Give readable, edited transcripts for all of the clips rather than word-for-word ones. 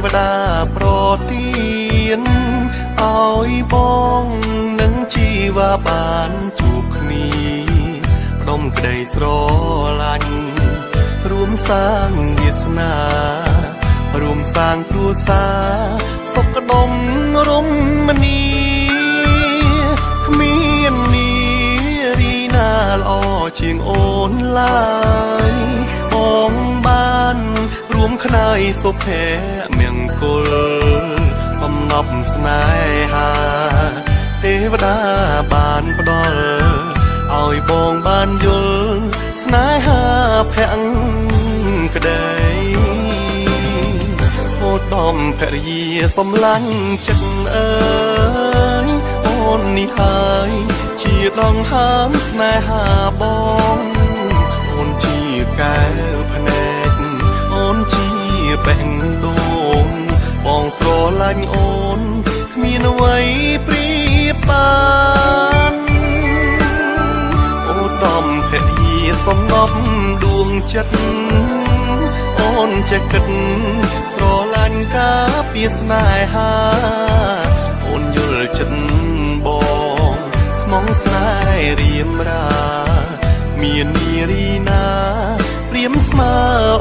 វតាប្រទានឲ្យបងនឹងជីវ៉ាបានជួបគ្នាផ្ដុំក្តីស្រឡាញ់រួមសាងវាសនារួមសាងគ្រួសារសុខដុមរមនីគ្មាននារីណាល្អជាងអូនឡើយបងបានរួមខ្នើយសុភមង្គលបំណប់ស្នេហាទេវតាបានផ្ដល់ឲ្យបងបានយល់ស្នេហាភក្តីអូដំភរិយាសំឡាញ់ចិត្តអើយអូននេះហើយជាដងហើមស្នេហាបងអូនជាកែវភ្នែកអូនជាបេះដូងបងស្រឡាញ់អូនគ្មានអ្វីប្រៀបបានអូដំភរិយាសំណប់ដួងចិត្តអូនចេះគិតស្រឡាញ់ការពារស្នេហាអូនយល់ចិត្តបងស្មងស្នេហ៍រៀមរាមាននារីណាព្រាមស្មើ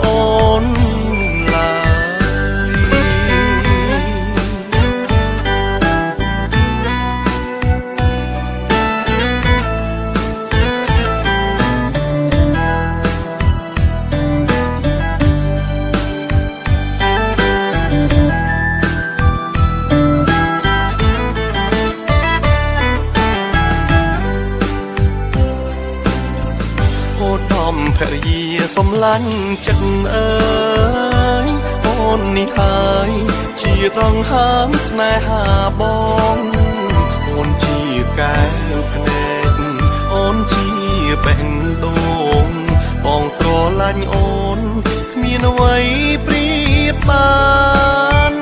អូនឡើយភរិយាសំឡាញ់ចិត្តអើយអូននេះហើយជាដងហើមស្នេហាបងអូនជាកែវភ្នែកអូនជាបេះដូងបងស្រឡាញ់អូនគ្មានអ្វីប្រៀបបាន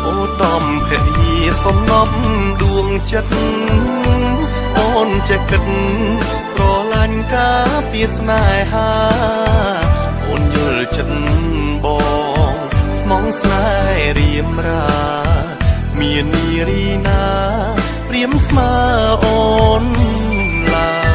អូដំភរិយាសំណប់ដួងចិត្តអូនចេះគិតស្រឡាញ់ការពារស្នេហាអូនយល់ចិត្តបងស្មងស្នេហ៍រៀមរាមាននារីណាព្រាមស្មើអូនឡើយ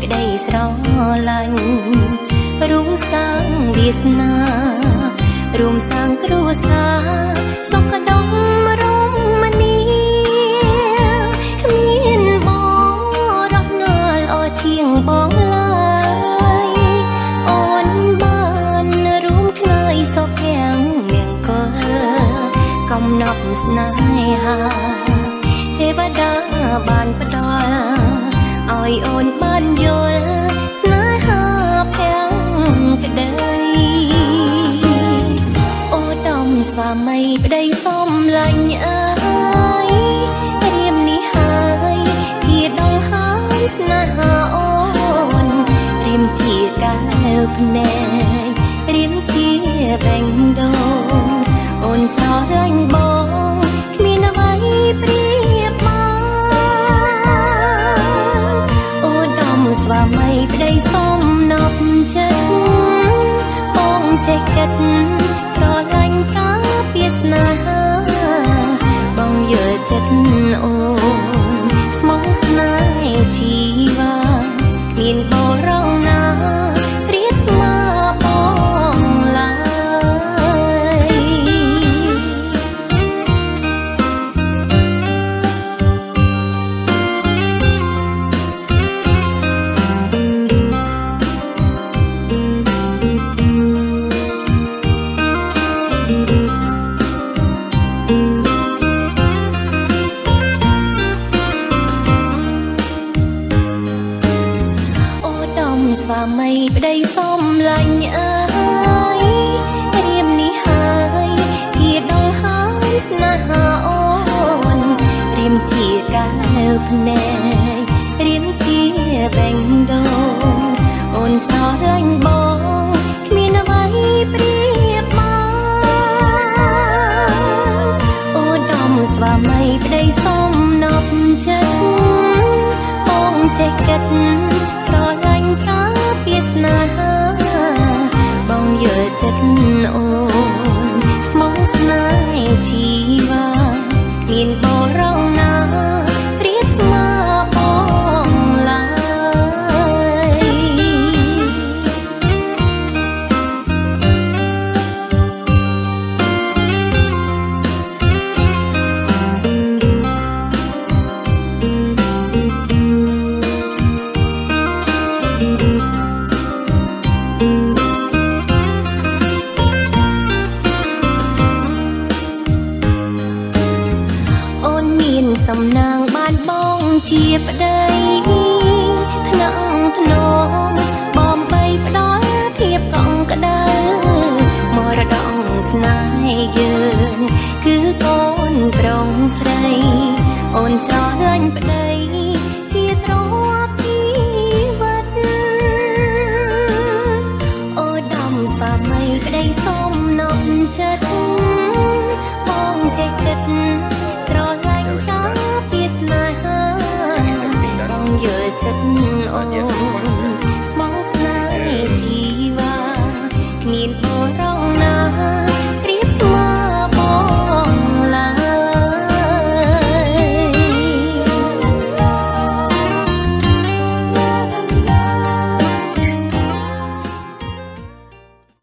ក្តីស្រឡាញ់រួមសាងវាសនារួមសាងគ្រួសារសុខដុមរមនីគ្មានបងរស់នៅល្អជាងបងឡើយអូនបានរួមខ្នើយសុភមង្គលកំណប់ស្នេហាទេវតាបានផ្ដល់ឲ្យអូនបានយល់ស្នេហាភក្តីអូដំស្វាមីប្តីសំឡាញ់អើយព្រាមនេះហើយជាដងហើយស្នេហាអូនព្រាមជាកែវភ្នែកព្រាមជាបេះដូងអូនស្រឡាញ់បងគ្មានអ្វីប្រៀបស្វាមីប្តីសំណប់ចិត្តបងចេះគិតស្រឡាញ់ការពារស្នេហាបងយល់ចិត្តអូនស្មងស្នេហ៍ជីវ៉ាគ្មានបរងណាប្រៀបស្មើបងឡើយ ភ្នែករៀមជាបេងដូងអូនស្រឡាញ់បងគ្មានអ្វីប្រៀបបានអូដំស្វាមីប្តីសមនប់ចិត្តបងចេះគិតស្រឡាញ់ថាពីស្នេហាបងយល់ចិត្តអូនស្មងស្នេហ៍ជីវ៉ាគ្មានបរងណាប្រៀបស្មើបងឡើយសំណាងបានបងជាប្តីថ្នាក់ថ្នមបំបីផ្ដល់ភាពកក់ក្ដៅមរតកស្នេហ៍យើងគឺកូនប្រុងស្រីអូនស្រឡាញ់ប្តីជាទ្រព្យជីវិតអូដំស្វាមីប្តីសមនប់ចិត្តបងចេះគិត